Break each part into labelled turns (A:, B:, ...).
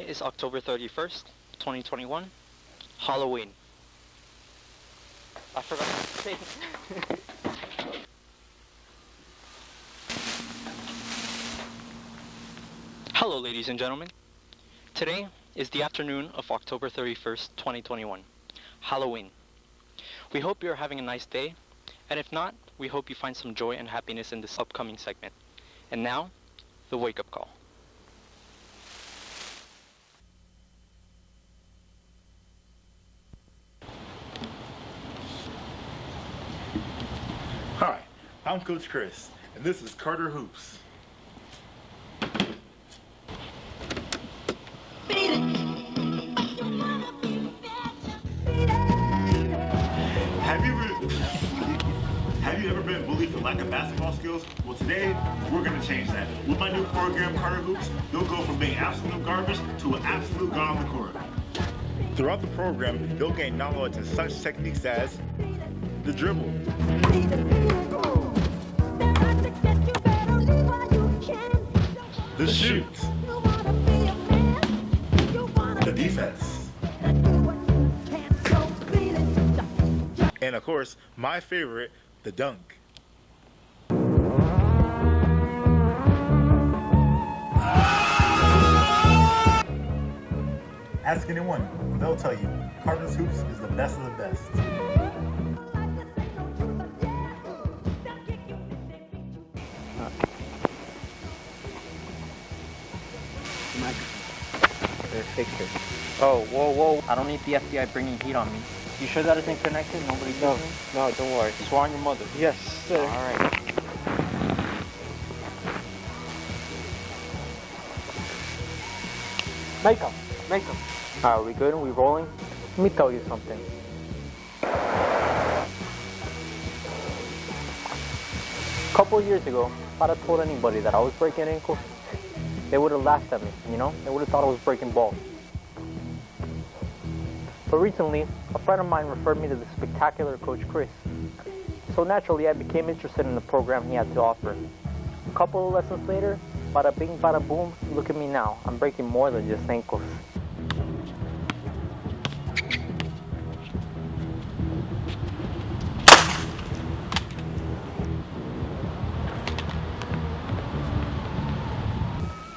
A: is October 31st, 2021, Halloween. I forgot to say. Hello, ladies and gentlemen. Today is the afternoon of October 31st, 2021, Halloween. We hope you're having a nice day, and if not, we hope you find some joy and happiness in this upcoming segment. And now, the wake-up call.
B: Hi, I'm Coach Chris, and this is Carter Hoops. Have you ever been bullied for lack of basketball skills? Well, today, we're going to change that. With my new program, Carter Hoops, you'll go from being absolute garbage to an absolute god on the court. Throughout the program, you'll gain knowledge in such techniques as the dribble, the shoot, the defense, and of course, my favorite, the dunk. Ask anyone, they'll tell you, Carter's Hoops is the best of the best.
A: Picture. Oh, whoa. I don't need the FBI bringing heat on me. You sure that isn't connected? Nobody
C: No, don't worry.
A: Swear on your mother.
C: Yes, sir.
A: All right.
C: Make them.
A: Are we good? Are we rolling? Let me tell you something. A couple of years ago, if I'd have told anybody that I was breaking ankles, they would have laughed at me, you know? They would have thought I was breaking balls. But recently, a friend of mine referred me to the spectacular Coach Chris. So naturally, I became interested in the program he had to offer. A couple of lessons later, bada bing, bada boom, look at me now. I'm breaking more than just ankles.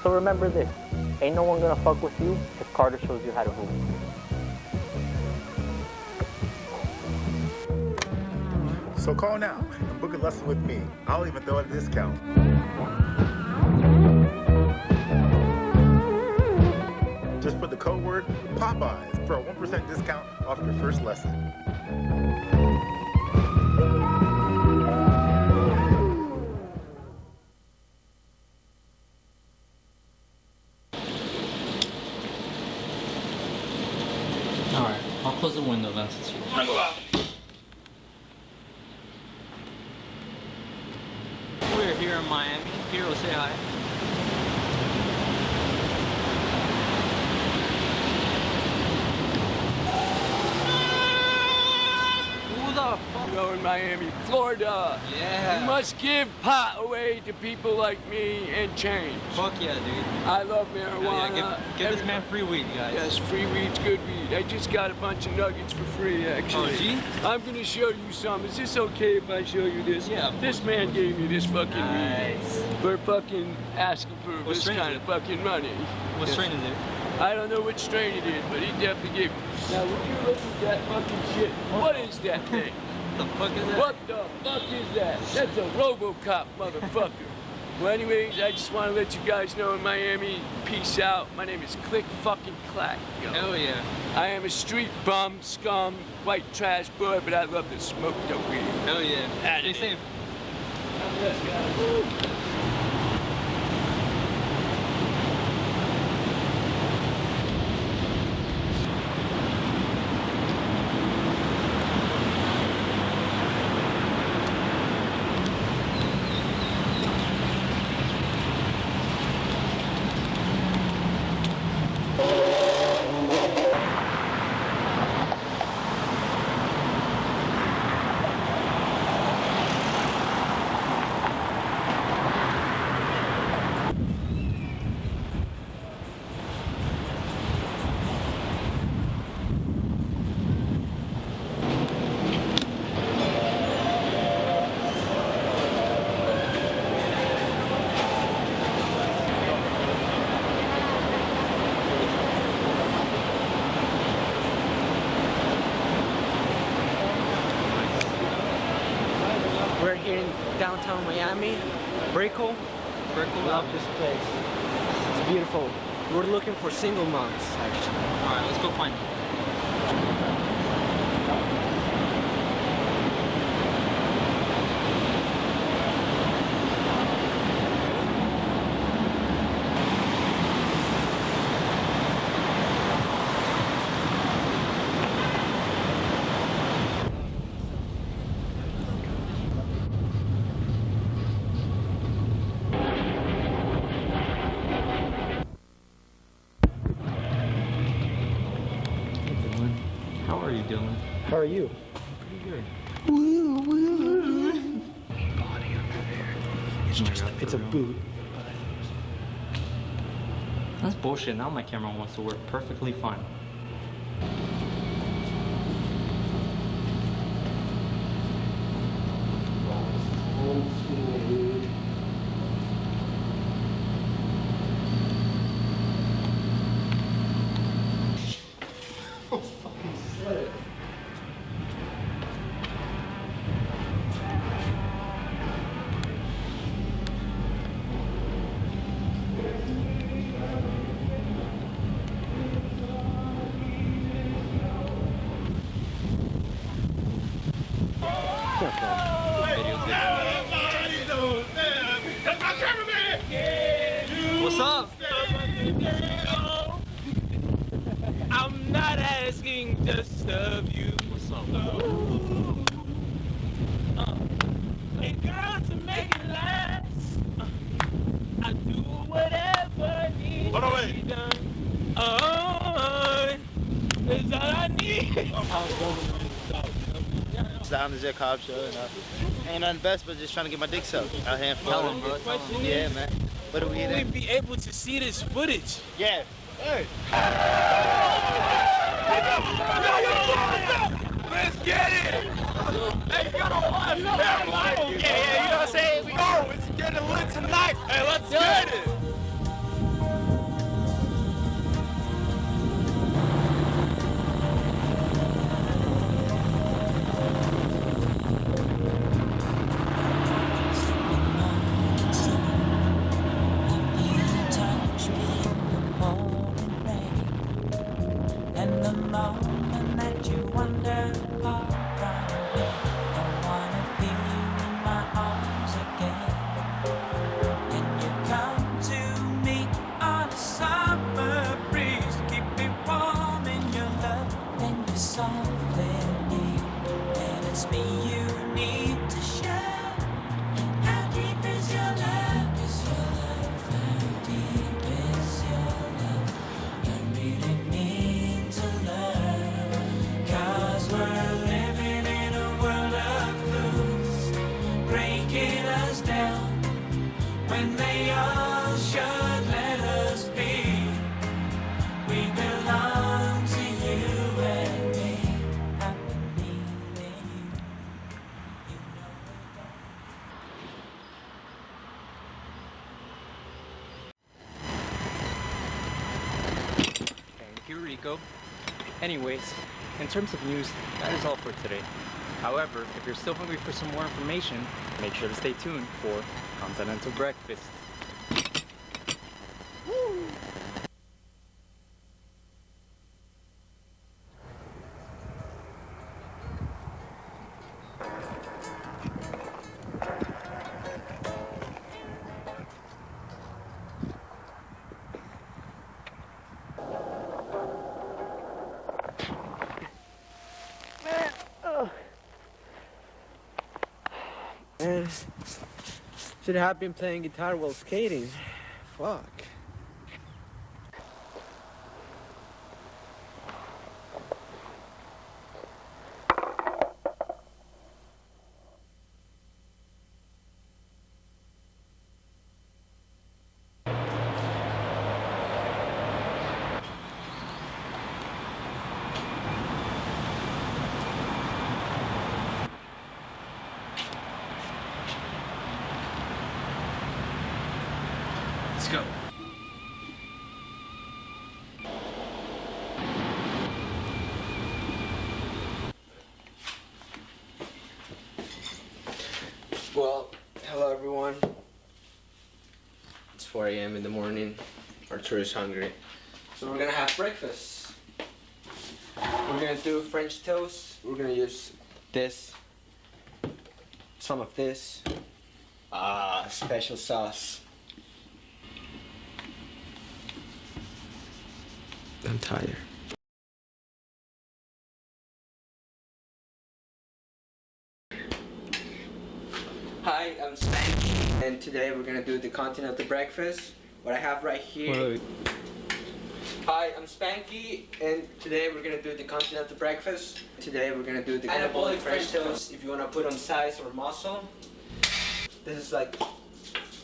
A: So remember this, ain't no one gonna fuck with you if Carter shows you how to hoop.
B: So call now and book a lesson with me. I'll even throw in a discount. Just put the code word Popeyes for a 1% discount off your first lesson.
A: Alright, I'll close the window then since you wanna go out. We're here in Miami. Hero, say hi. Who the fuck?
D: You know, in Miami, Florida.
A: Yeah.
D: You must give pot away to people like me and change.
A: Fuck yeah, dude.
D: I love marijuana.
A: Yeah, give this man free weed, guys.
D: Yes, free weed's good weed. I just got a bunch of nuggets for free, actually.
A: Oh, gee?
D: I'm gonna show you some. Is this okay if I show you this?
A: Yeah.
D: This man gave me this fucking
A: Nice.
D: weed. For fucking asking for
A: What
D: this
A: strain is
D: kind
A: it?
D: of fucking money.
A: What strain is it?
D: I don't know which strain it is, but he definitely gave me. Now, would you look at that fucking shit? What is that thing?
A: What the fuck is that?
D: What the fuck is that? That's a RoboCop, motherfucker. Well, anyways, I just want to let you guys know in Miami, peace out. My name is Click fucking Clack. Yo.
A: Hell yeah.
D: I am a street bum, scum, white trash boy, but I love to smoke the weed.
A: Hell yeah. Stay safe.
D: Yes, guys. Woo.
C: here in downtown Miami. Brickell.
A: Brickell.
C: Love this place. It's beautiful. We're looking for single moms, actually.
A: Alright, let's go find them. How are you doing?
C: How are you?
A: Pretty good.
C: It's a boot.
A: That's bullshit. Now my camera wants to work perfectly fine. What's up?
D: I'm not asking just of you.
A: What's up?
D: Hey girl, to make it last, I do whatever needs to be done. Is all I need.
E: Down to the cop show, you know. Ain't nothing best but just trying to get my dick sucked out here in
A: Tell
E: Florida.
A: him, bro. Tell him.
E: Yeah, man. What do we
D: Will we
E: eating?
D: be able to see this footage?
E: Yeah. Hey.
D: Let's get it! Hey, you gotta watch that. Yeah, you know what I'm saying? We go, it's getting lit tonight. Hey, let's get it!
F: And the moment that you wander far from me, I wanna feel you in my arms again. And you come to me on a summer breeze, keep me warm in your love, and you softly leave. And it's me you need to show. How deep is your love? Is your love? How deep is your love? I really need to learn, 'cause we're living in a world of fools, breaking us down when they all should let us be. We belong to you and me. I've been needing you. You know
A: Thank you, Rico. Anyways, in terms of news, that is all for today. However, if you're still hungry for some more information, make sure to stay tuned for Continental Breakfast.
C: Man, should have been playing guitar while skating. Fuck.
D: Let's go.
C: 4 a.m. in the morning. Arturo is hungry. So we're gonna have breakfast. We're gonna do French toast. We're gonna use this, some of this, special sauce. I'm tired. Hi, I'm Spanky, and today we're gonna do the content of the breakfast. What I have right here.
A: Wait.
C: Hi, I'm Spanky, and today we're gonna do the content of the breakfast. Today we're gonna do the anabolic French toast. If you wanna put on size or muscle, this is like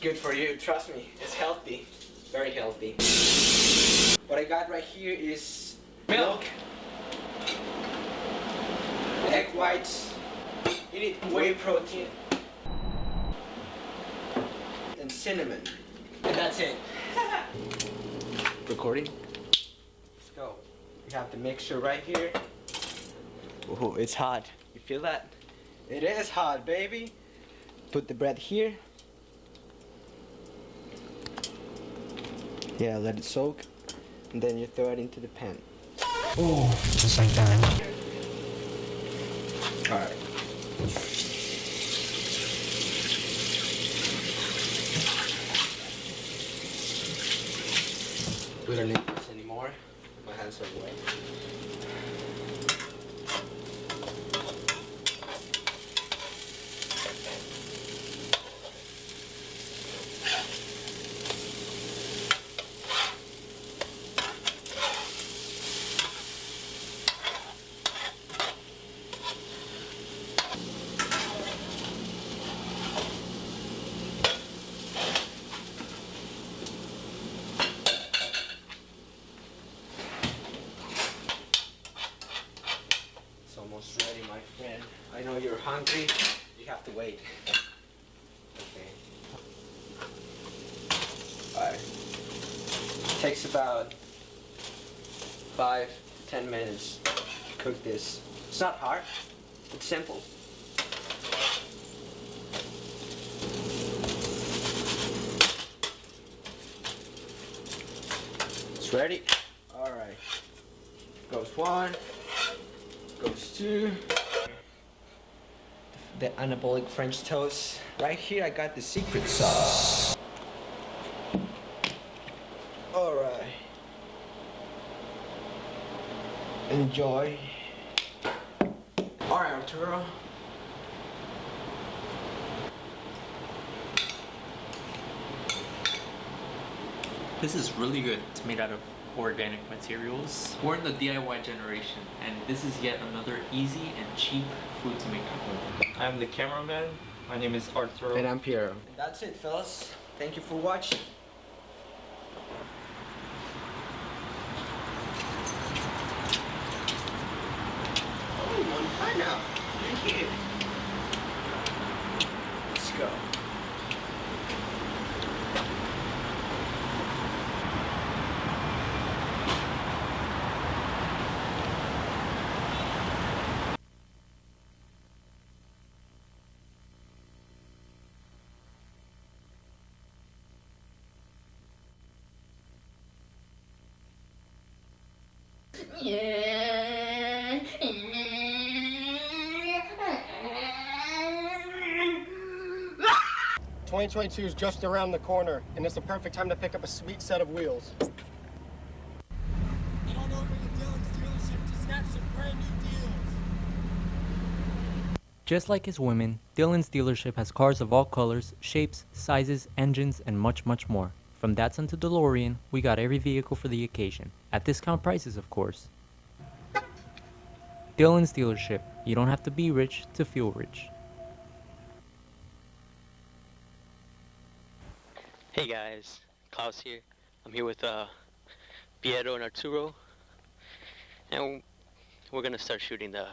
C: good for you. Trust me, it's healthy, very healthy. What I got right here is milk, egg whites. You need whey protein and cinnamon, and that's it. Recording. Let's go. We have the mixture right here. Oh, it's hot. You feel that? It is hot, baby. Put the bread here. Yeah, let it soak. And then you throw it into the pan.
G: Oh, just like that.
C: Alright. We don't need this anymore. My hands are wet. Almost ready, my friend. I know you're hungry. You have to wait. Okay. Alright. Takes about 5 to 10 minutes to cook this. It's not hard. It's simple. It's ready. Alright. Goes 1. Goes 2. The anabolic French toast. Right here I got the secret sauce. Alright. Enjoy. Alright, Arturo.
A: This is really good. It's made out of organic materials. We're in the DIY generation, and this is yet another easy and cheap food to make at home. I'm the cameraman. My name is Arturo.
C: And I'm Piero. And that's it, fellas. Thank you for watching. Oh, Montana. Thank you. Let's go.
H: Yeah.
I: 2022 is just around the corner, and it's the perfect time to pick up a sweet set of wheels. Head on over to Dylan's dealership to snatch some brand new deals.
J: Just like his women, Dylan's dealership has cars of all colors, shapes, sizes, engines, and much, much more. From Datsun to DeLorean, we got every vehicle for the occasion. At discount prices, of course. Dylan's dealership. You don't have to be rich to feel rich.
A: Hey guys, Klaus here. I'm here with Piero and Arturo, and we're gonna start shooting the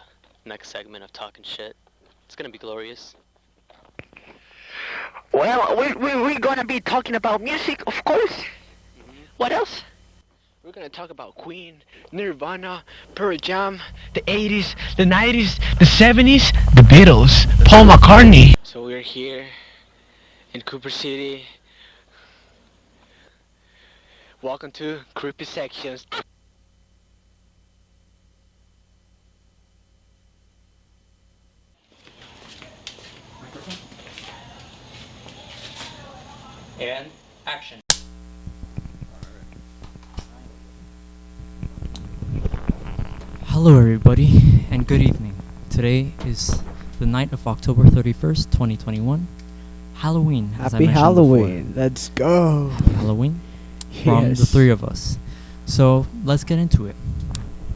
A: next segment of Talking Shit. It's gonna be glorious.
K: Well, we're gonna be talking about music, of course. What else?
C: We're gonna talk about Queen, Nirvana, Pearl Jam, the 80s, the 90s, the 70s,
K: The Beatles, Paul McCartney.
C: So we're here in Cooper City Welcome to Creepy Sections.
A: And action.
J: Hello, everybody, and good evening. Today is the night of October 31st, 2021. Halloween, as I
H: Happy
J: mentioned
H: Halloween.
J: before.
H: Let's go.
J: Happy Halloween from the
H: Yes.
J: three of us. So let's get into it.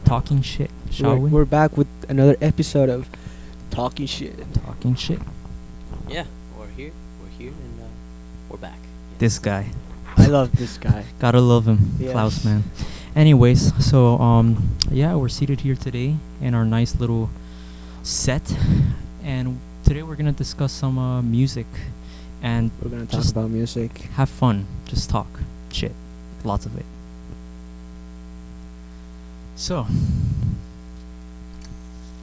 J: Talking shit, shall we?
H: We're back with another episode of Talking Shit.
J: Talking shit.
L: Yeah, we're here, and we're back.
J: This guy.
H: I love this guy.
J: Gotta love him,
H: Yes.
J: Klaus, man. Anyways, so yeah, we're seated here today in our nice little set, and today we're gonna discuss some music, and
H: We're gonna talk
J: just
H: about music.
J: have fun, just talk shit, lots of it. So,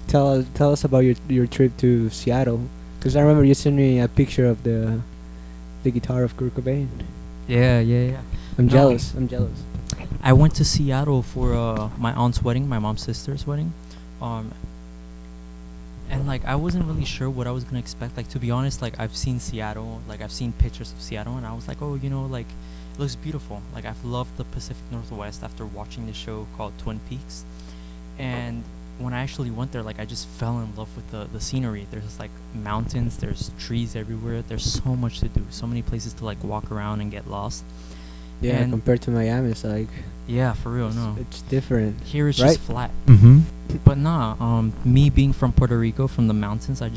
H: Tell us about your trip to Seattle, because I remember you sent me a picture of the guitar of Kurt Cobain.
J: yeah.
H: I'm
J: No.
H: jealous. I'm jealous.
J: I went to Seattle for my aunt's wedding, my mom's sister's wedding, and like I wasn't really sure what I was gonna expect. Like, to be honest, like I've seen Seattle, like I've seen pictures of Seattle, and I was like, oh, like it looks beautiful. Like, I've loved the Pacific Northwest after watching the show called Twin Peaks, and when I actually went there, like I just fell in love with the scenery. There's like mountains, there's trees everywhere. There's so much to do, so many places to like walk around and get lost.
H: Yeah,
J: And-
H: compared to Miami, it's like
J: Yeah, for real, no.
H: it's different.
J: Here it's
H: right?
J: just flat. Mm-hmm. But nah, me being from Puerto Rico, from the mountains, I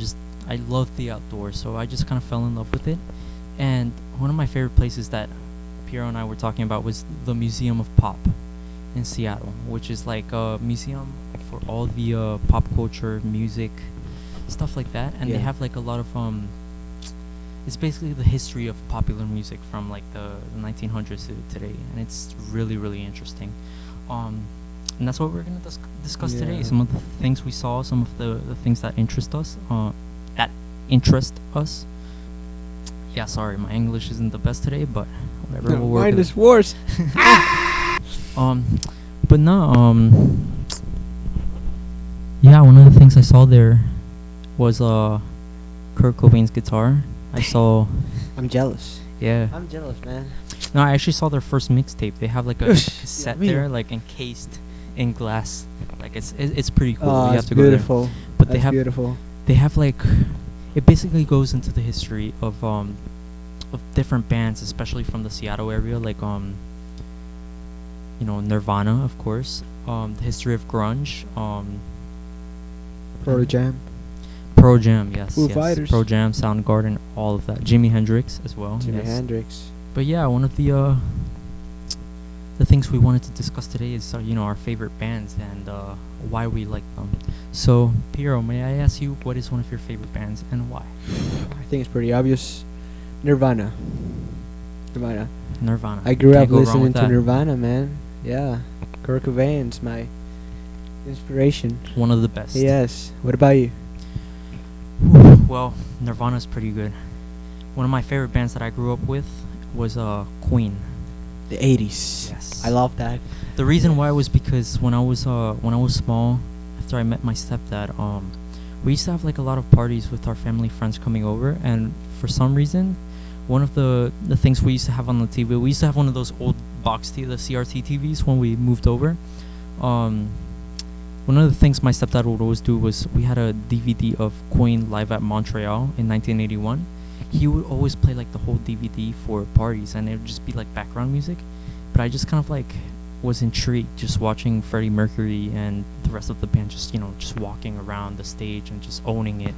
J: love the outdoors, so I just kind of fell in love with it. And one of my favorite places that Piero and I were talking about was the Museum of Pop in Seattle, which is like a museum for all the pop culture, music, stuff like that. And they
H: Yeah.
J: have like a lot of it's basically the history of popular music from like the 1900s to today, and it's really, really interesting. And that's what we're gonna discuss today.
H: Yeah.
J: Some of the things we saw, some of the things that interest us. Yeah, sorry, my English isn't the best today, but whatever.
H: No,
J: we'll work
H: mine
J: with
H: is worse.
J: But no, yeah, one of the things I saw there was Kurt Cobain's guitar. I saw,
H: I'm jealous.
J: yeah.
H: I'm jealous, man.
J: No, I actually saw their first mixtape. They have like a cassette
H: Yeah,
J: there, like encased in glass. Like it's pretty cool.
H: Oh,
J: You have
H: it's
J: to go there.
H: beautiful.
J: But
H: That's beautiful.
J: they have like, it basically goes into the history of different bands, especially from the Seattle area, like Nirvana, of course. The history of grunge.
H: Pearl Jam.
J: Pearl Jam, yes.
H: Foo
J: yes.
H: Fighters.
J: Pearl Jam, Soundgarden, all of that. Jimi Hendrix as well.
H: Jimi
J: yes.
H: Hendrix.
J: But yeah, one of the things we wanted to discuss today is our favorite bands and why we like them. So, Piero, may I ask you, what is one of your favorite bands and why?
H: I think it's pretty obvious. Nirvana.
J: Nirvana.
H: I grew
J: Can't
H: up
J: go wrong
H: listening
J: with
H: to
J: that.
H: Nirvana, man. Yeah. Kurt Cobain's my inspiration.
J: One of the best.
H: Yes. What about you?
J: Well, Nirvana's pretty good. One of my favorite bands that I grew up with was Queen.
H: The 80s.
J: Yes.
H: I love that.
J: The reason why was because when I was small, after I met my stepdad, we used to have like a lot of parties with our family friends coming over, and for some reason, one of the things we used to have on the TV, we used to have one of those old box the CRT TVs when we moved over. One of the things my stepdad would always do was we had a DVD of Queen live at Montreal in 1981. He would always play like the whole DVD for parties, and it would just be like background music. But I just kind of like was intrigued just watching Freddie Mercury and the rest of the band just walking around the stage and just owning it,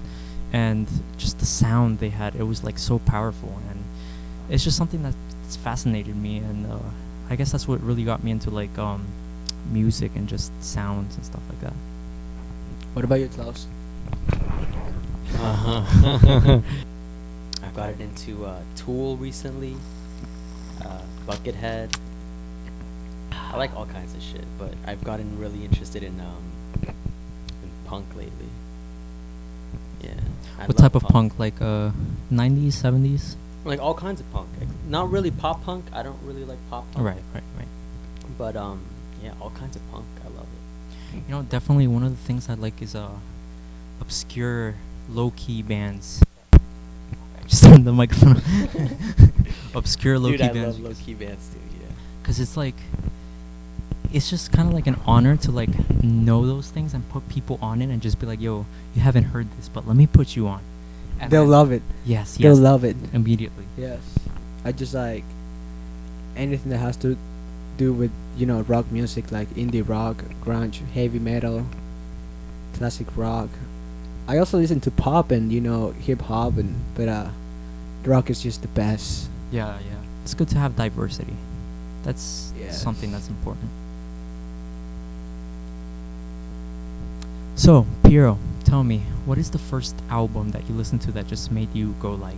J: and just the sound they had. It was like so powerful, and it's just something that's fascinated me, and I guess that's what really got me into like music and just sounds and stuff like that.
H: What about you, Klaus?
L: I've gotten into Tool recently, Buckethead. I like all kinds of shit, but I've gotten really interested in punk lately. Yeah.
J: What type of punk? Like 90s, 70s?
L: Like all kinds of punk. Like, not really pop punk. I don't really like pop punk.
J: Right.
L: But yeah, all kinds of punk. I love it.
J: You know, definitely one of the things I like is obscure, low-key bands. I just turned the microphone on. Obscure, low-key
L: Dude, I
J: bands.
L: love low-key bands too. Yeah.
J: Because it's like, it's just kind of like an honor to like know those things and put people on it and just be like, yo, you haven't heard this, but let me put you on. And
H: They'll
J: then-
H: love it.
J: Yes,
H: They'll
J: yes.
H: love it.
J: Immediately.
H: Yes. I just like anything that has to do with, you know, rock music, like indie rock, grunge, heavy metal, classic rock. I also listen to pop and, you know, hip hop, but rock is just the best.
J: Yeah, yeah. It's good to have diversity. That's
H: Yes.
J: something that's important. So, Piero, tell me, what is the first album that you listened to that just made you go like,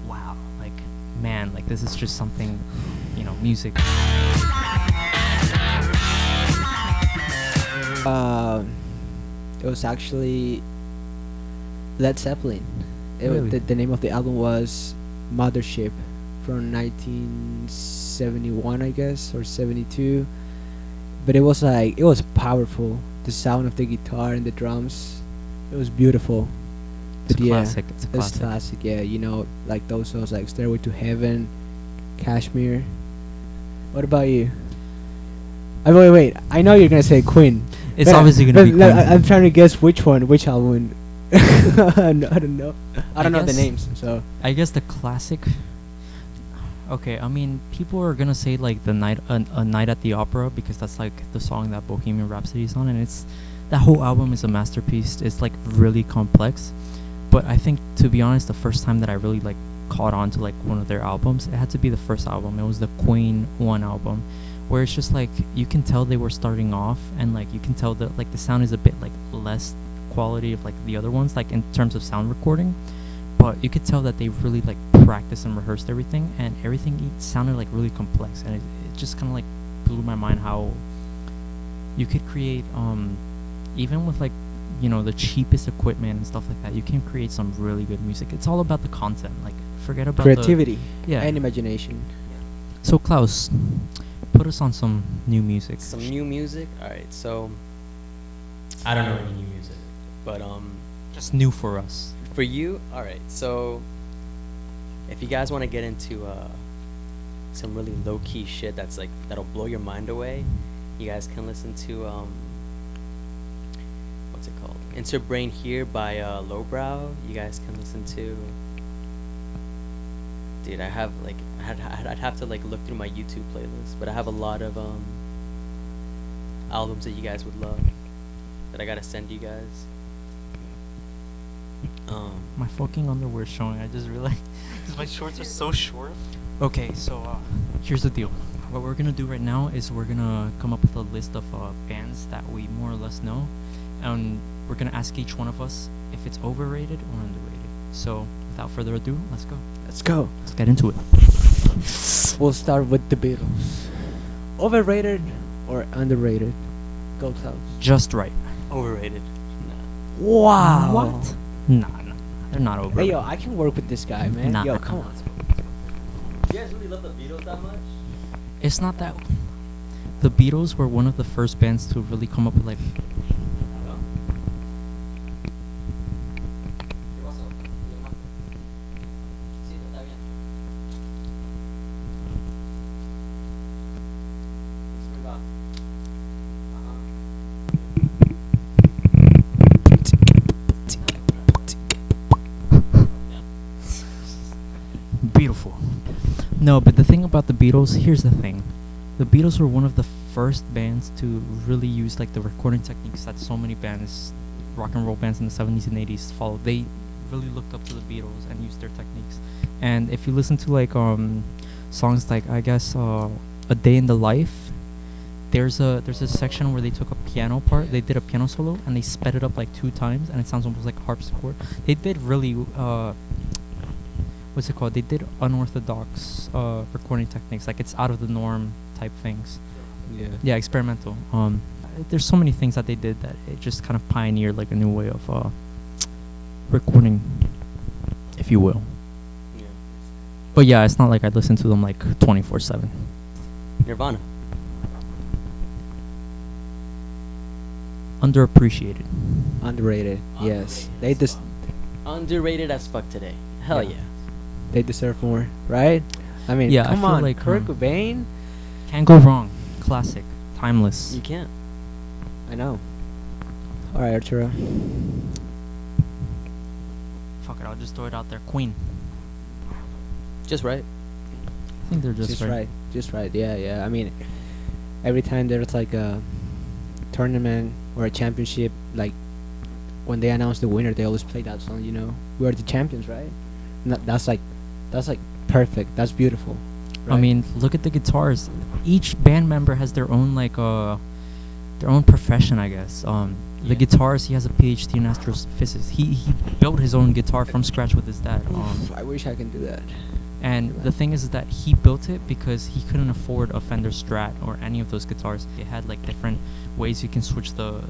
J: wow, like, man, like this is just something, you know, music.
H: It was actually Led Zeppelin.
J: Really?
H: The name of the album was Mothership from 1971, I guess, or 72. But it was like, it was powerful. The sound of the guitar and the drums, it was beautiful.
J: It's
H: But
J: a
H: yeah,
J: classic. It's a classic.
H: classic. Yeah, you know, like those songs like Stairway to Heaven, Kashmir. What about you? Wait. I know you're gonna say Queen.
J: It's
H: but
J: obviously gonna be
H: but
J: Queen.
H: I'm trying to guess which album. I don't know. I don't know the
J: guess-
H: names. So
J: I guess the classic. Okay, I mean, people are gonna say like the night, a night at the opera, because that's like the song that Bohemian Rhapsody is on, and it's that whole album is a masterpiece. It's like really complex, but I think, to be honest, the first time that I really like caught on to like one of their albums, it had to be the first album. It was the Queen One album, where it's just like you can tell they were starting off, and like you can tell that like the sound is a bit like less quality of like the other ones, like in terms of sound recording, but you could tell that they really like practiced and rehearsed everything, and everything sounded like really complex, and it just kind of like blew my mind how you could create even with like, you know, the cheapest equipment and stuff like that, you can create some really good music. It's all about the content. Like, forget about
H: creativity,
J: yeah,
H: and imagination.
J: So Klaus, put us on some new music.
L: Some new music. All right. So I don't know any new music, but
J: just new for us.
L: For you, all right. So if you guys want to get into some really low key shit that's like that'll blow your mind away, you guys can listen to what's it called? Insert Brain Here by Lowbrow. You guys can listen to. Dude, I have like I'd have to like look through my YouTube playlist, but I have a lot of albums that you guys would love that I gotta send you guys.
J: My fucking underwear's showing. I just realized because my shorts are so short. Okay, so here's the deal. What we're gonna do right now is we're gonna come up with a list of bands that we more or less know, and we're gonna ask each one of us if it's overrated or underrated. So without further ado, let's go.
H: Let's go.
J: Let's get into it.
H: We'll start with the Beatles. Overrated or underrated? Go Klaus.
J: Just right.
L: Overrated.
H: Wow.
J: What? Nah, they're not overrated.
H: Hey yo, I can work with this guy, man.
J: Nah.
H: Yo, come on.
L: You guys really love the Beatles that much?
J: It's not that. The Beatles were one of the first bands to really come up with like. Beautiful. No, but the thing about the Beatles, here's the thing. The Beatles were one of the first bands to really use like the recording techniques that so many bands, rock and roll bands in the 70s and 80s followed. They really looked up to the Beatles and used their techniques. And if you listen to like songs like, I guess, A Day in the Life, there's a section where they took a piano part, they did a piano solo, and they sped it up like 2 times, and it sounds almost like harpsichord. They did really what's it called? They did unorthodox recording techniques, like it's out of the norm type things.
H: Yeah.
J: Yeah, experimental. There's so many things that they did that it just kind of pioneered like a new way of recording, if you will.
L: Yeah.
J: But yeah, it's not like I listen to them like 24/7.
L: Nirvana.
J: Underappreciated.
H: Underrated. Yes. They
L: Underrated as fuck today. Hell yeah.
H: They deserve more, right? I mean,
J: Yeah, I
H: come
J: feel
H: on,
J: like,
H: Kurt Cobain.
J: Can't go wrong. Classic. Timeless.
L: You can't.
H: I know. All right, Arturo.
J: Fuck it, I'll just throw it out there. Queen.
L: Just right.
J: I think they're just right.
H: Just right. Yeah, yeah. I mean, every time there's like a tournament or a championship, like when they announce the winner, they always play that song. You know, we are the champions, right? That's like perfect. That's beautiful.
J: I mean, look at the guitars. Each band member has their own their own profession, I guess. The guitarist, he has a PhD in astrophysics. He built his own guitar from scratch with his dad.
H: I wish I can do that.
J: And the thing is that he built it because he couldn't afford a Fender Strat or any of those guitars. It had like different ways you can switch the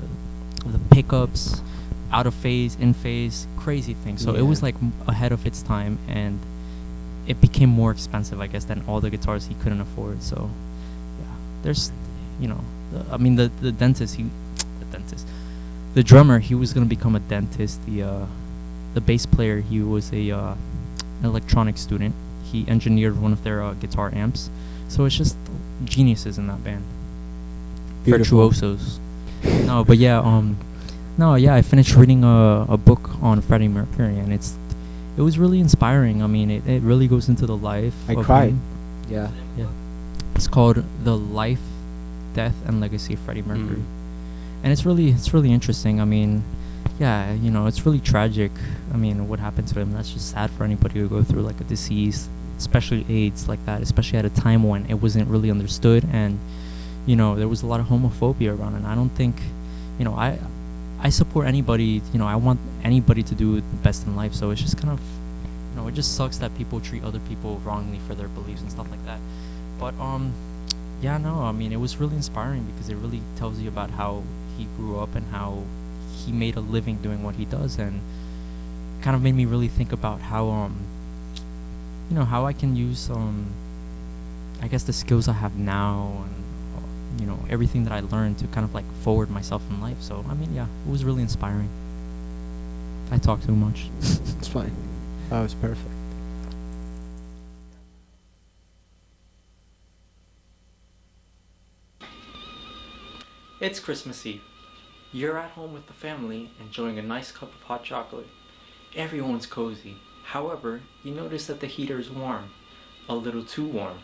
J: pickups, out of phase, in phase, crazy things. So it was like ahead of its time, and it became more expensive, I guess, than all the guitars he couldn't afford. So yeah, there's, you know, the dentist, the drummer, he was gonna become a dentist. The bass player, he was an electronics student. He engineered one of their guitar amps. So it's just geniuses in that band.
H: Beautiful.
J: Virtuosos. No, but yeah, I finished reading a book on Freddie Mercury, and it was really inspiring. I mean, it really goes into the life.
H: I
J: of
H: cried.
J: him.
H: Yeah.
J: It's called The Life, Death, and Legacy of Freddie Mercury. And it's really interesting. I mean, yeah, you know, it's really tragic. I mean, what happened to him, that's just sad for anybody who go through like a disease, especially AIDS like that, especially at a time when it wasn't really understood, and, you know, there was a lot of homophobia around. And I don't think, you know, I support anybody, you know, I want anybody to do the best in life. So it's just kind of, you know, it just sucks that people treat other people wrongly for their beliefs and stuff like that. But yeah, no, I mean, it was really inspiring because it really tells you about how he grew up and how he made a living doing what he does, and kind of made me really think about how you know, how I can use I guess the skills I have now, and you know, everything that I learned to kind of like forward myself in life. So I mean, yeah, it was really inspiring. I talk too much.
H: It's fine. That was perfect.
A: It's Christmas Eve. You're at home with the family, enjoying a nice cup of hot chocolate. Everyone's cozy. However, you notice that the heater is warm. A little too warm.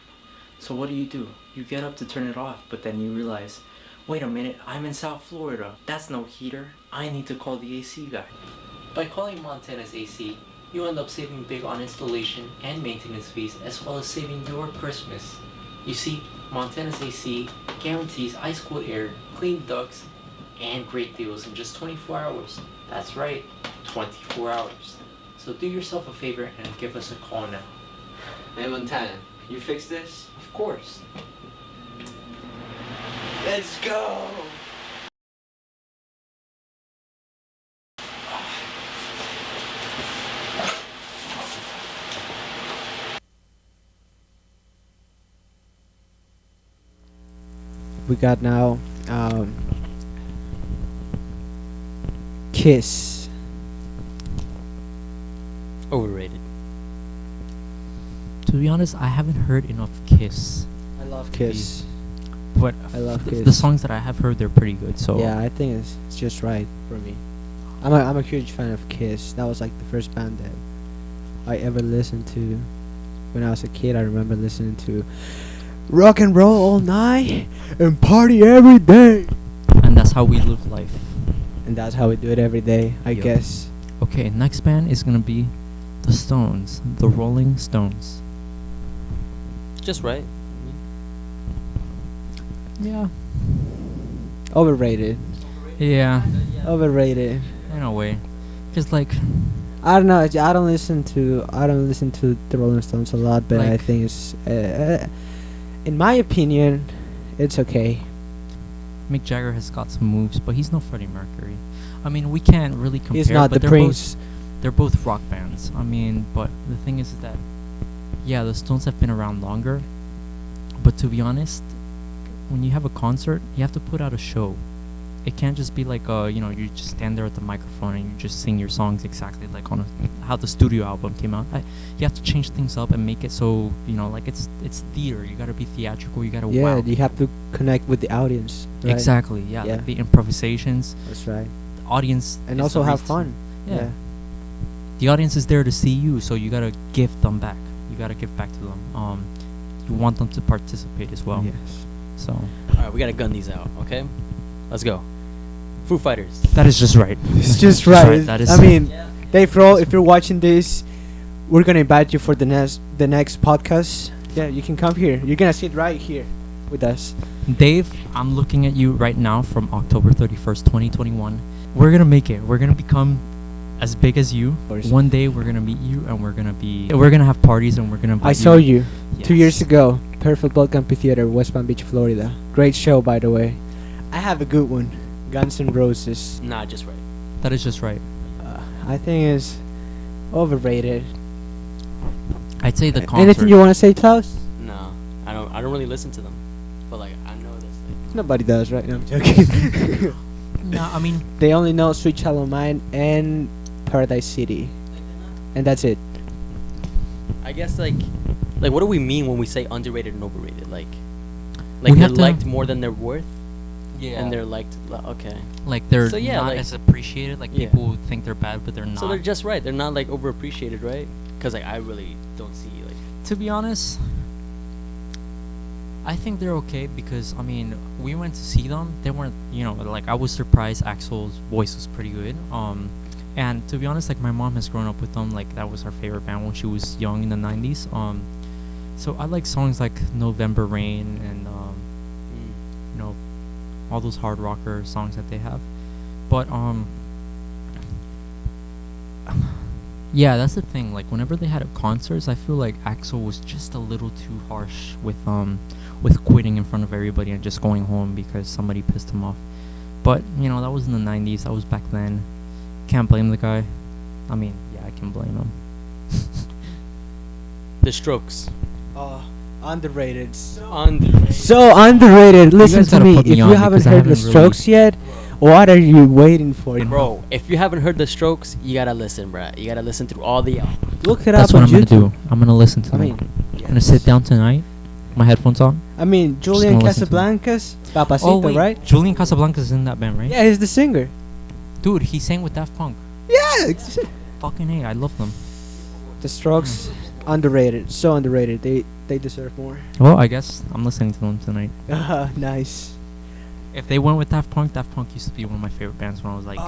A: So what do? You get up to turn it off, but then you realize, wait a minute, I'm in South Florida. That's no heater. I need to call the AC guy. By calling Montana's AC, you end up saving big on installation and maintenance fees, as well as saving your Christmas. You see, Montana's AC guarantees ice-cold air, clean ducts, and great deals in just 24 hours. That's right, 24 hours. So do yourself a favor and give us a call now.
C: Hey Montana, you fix this?
A: Of course.
C: Let's go!
H: We got now Kiss.
L: Overrated.
J: To be honest, I haven't heard enough Kiss.
H: I love Kiss.
J: But
H: I love Kiss.
J: the songs that I have heard, they're pretty good. So
H: yeah, I think it's just right for me. I'm a huge fan of Kiss. That was like the first band that I ever listened to. When I was a kid, I remember listening to rock and roll all night and party every day.
J: And that's how we live life.
H: And that's how we do it every day, I
J: Yup.
H: guess.
J: Okay, next band is gonna be the Stones, the Rolling Stones.
L: Just right.
J: Yeah.
H: Overrated.
J: Yeah,
H: Overrated.
J: in a way. Cause like,
H: I don't know. I don't listen to the Rolling Stones a lot, but I
J: Like-
H: think it's in my opinion, it's okay.
J: Mick Jagger has got some moves, but he's no Freddie Mercury. I mean, we can't really compare.
H: He's not
J: but
H: the
J: they're
H: Prince.
J: They're both rock bands. I mean, but the thing is that, yeah, the Stones have been around longer. But to be honest, when you have a concert, you have to put out a show. it can't just be like you just stand there at the microphone and you just sing your songs exactly like on how the studio album came out. You have to change things up and make it so like it's theater. You gotta be theatrical. You gotta wow.
H: You have to connect with the audience. Right?
J: Exactly. Yeah, like the improvisations.
H: That's right.
J: The audience
H: and
J: is
H: also
J: the
H: have
J: reason.
H: fun.
J: Yeah. The audience is there to see you, so you gotta give them back. You gotta give back to them. You want them to participate as well.
H: Yes.
L: So. All right, we gotta gun these out. Okay, let's go. Foo Fighters.
J: That is just right.
H: It's just right.
J: That is.
H: I mean, Dave Roll, if you're watching this, we're gonna invite you for the next podcast. Yeah, you can come here. You're gonna sit right here with us.
J: Dave, I'm looking at you right now from October 31st, 2021. We're gonna make it. We're gonna become as big as you. One day we're gonna meet you and we're gonna have parties and we're gonna invite
H: I saw you 2 years ago. Perfect Blood Amphitheater, West Palm Beach, Florida. Great show, by the way. I have a good one. Guns N' Roses.
L: Nah, just right.
J: That is just right.
H: I think it's overrated.
J: I'd say the concert.
H: Anything you want to say, Klaus?
L: No, I don't really listen to them, but like I know this. Like,
H: nobody does, right? No, I'm joking.
J: No, I mean
H: they only know Sweet Child O' Mine and Paradise City, and that's it.
L: I guess like what do we mean when we say underrated and overrated? Like they're liked more than they're worth.
J: Yeah.
L: And they're liked. Okay.
J: Like they're
L: so, yeah,
J: not
L: like,
J: as appreciated. Like people think they're bad, but they're not.
L: So they're just right. They're not like overappreciated, right? Because like I really don't see like.
J: To be honest, I think they're okay because I mean we went to see them. They weren't like I was surprised. Axl's voice was pretty good. And to be honest, like my mom has grown up with them. Like that was her favorite band when she was young in the '90s. So I like songs like November Rain and all those hard rocker songs that they have. But yeah, that's the thing. Like whenever they had concerts, I feel like Axl was just a little too harsh with quitting in front of everybody and just going home because somebody pissed him off. But that was in the '90s. That was back then. Can't blame the guy. I mean, yeah, I can blame him.
L: The Strokes.
H: Underrated.
L: So
H: underrated. Listen to me. If you haven't heard the Strokes yet, what are you waiting for?
L: Bro, if you haven't heard the Strokes, you gotta listen, bruh. You gotta listen through all the albums.
H: Look it
J: That's
H: up on
J: what I'm
H: YouTube.
J: gonna do. I'm gonna listen to them. I'm gonna sit down tonight, my headphones on.
H: I mean, Julian Casablancas, Papacito, right?
J: Julian Casablancas is in that band, right?
H: Yeah, he's the singer.
J: Dude, he sang with Daft Punk.
H: Yeah.
J: Fucking A, I love them.
H: The Strokes, underrated. So underrated. They deserve more.
J: Well, I guess I'm listening to them tonight.
H: Nice.
J: If they went with Daft Punk used to be one of my favorite bands when I was like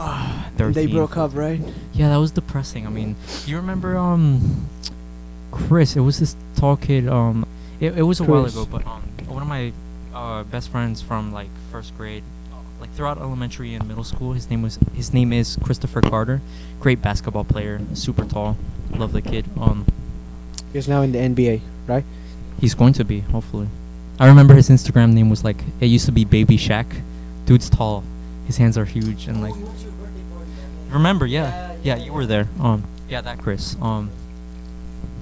J: 13.
H: They broke up, right?
J: Yeah, that was depressing. I mean, you remember Chris? It was this tall kid. It was a while ago, but one of my best friends from like first grade, like throughout elementary and middle school, his name is Christopher Carter. Great basketball player, super tall. Love the kid.
H: He's now in the NBA, right?
J: He's going to be, hopefully. I remember his Instagram name was like, it used to be Baby Shaq. Dude's tall. His hands are huge and like. Remember, yeah, you were there. Yeah, that Chris.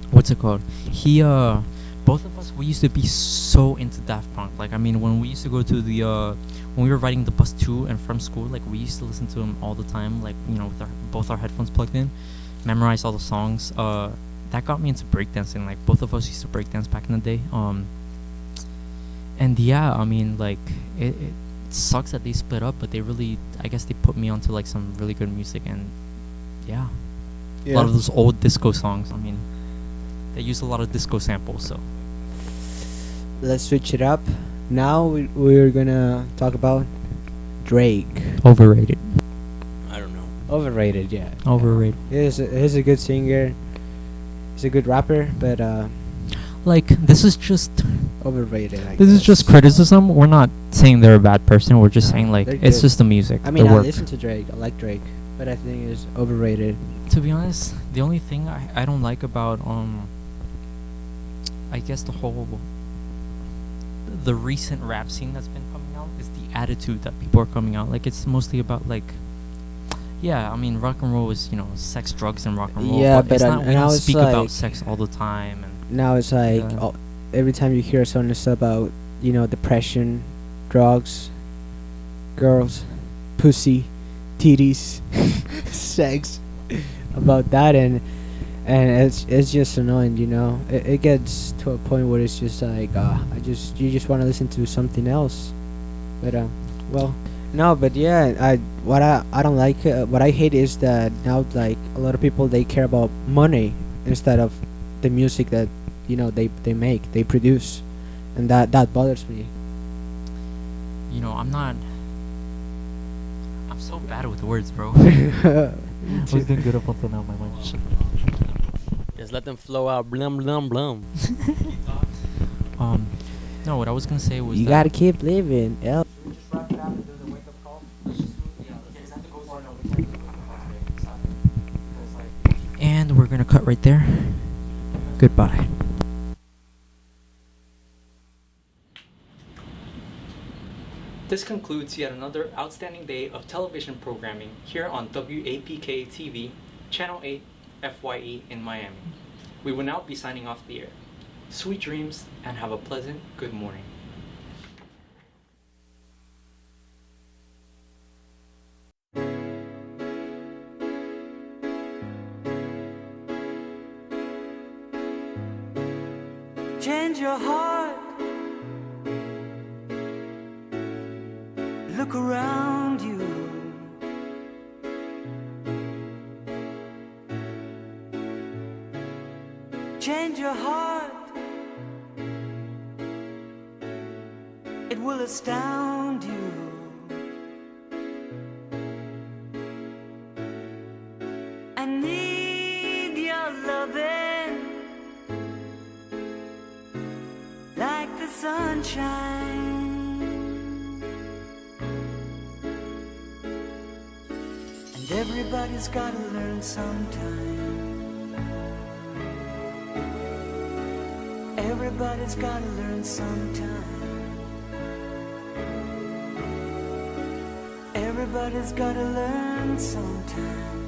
J: What's it called? He, both of us, we used to be so into Daft Punk. Like, I mean, when we used to go to the, when we were riding the bus to and from school, like, we used to listen to him all the time, like, with both our headphones plugged in, memorize all the songs. That got me into breakdancing. Like, both of us used to breakdance back in the day. And yeah, I mean, like, it sucks that they split up, but I guess they put me onto, like, some really good music, and yeah. A lot of those old disco songs, I mean, they use a lot of disco samples, so.
H: Let's switch it up. Now we're gonna talk about Drake.
J: Overrated.
L: I don't know.
H: Overrated, yeah.
J: Overrated.
H: He's a good singer. He's a good rapper, but
J: like, this is just
H: overrated.
J: This is just criticism. We're not saying they're a bad person. We're just saying like it's just the music.
H: I mean,
J: the
H: I
J: work.
H: listen to Drake. I like Drake, but I think it's overrated.
J: To be honest, the only thing I don't like about I guess the recent rap scene that's been coming out is the attitude that people are coming out. Like, it's mostly about like. Yeah, I mean, rock and roll is, sex, drugs, and rock and roll.
H: Yeah,
J: but it's not, we don't speak
H: like
J: about sex all the time. And
H: now it's like every time you hear a song, it's about depression, drugs, girls. pussy, titties, sex, about that, and it's just annoying, you know. It gets to a point where it's just like you just want to listen to something else, but well, no, but yeah, I don't like what I hate is that now like a lot of people they care about money instead of the music that they make, they produce, and that bothers me.
J: You know, I'm so bad with words, bro.
G: I was doing good up until now. My mind just.
L: Just let them flow out. Blum blum blum.
J: No, what I was gonna say was
H: You
J: that
H: gotta keep living.
J: and we're gonna cut right there. Goodbye. This concludes yet another outstanding day of television programming here on WAPK TV, Channel 8, F.Y.E. in Miami. We will now be signing off the air. Sweet dreams and have a pleasant good morning.
F: Change your heart. Look around you. Change your heart. It will astound you. I need your loving like the sunshine. And everybody's gotta learn sometime. Everybody's gotta learn sometime. Everybody's gotta learn sometime.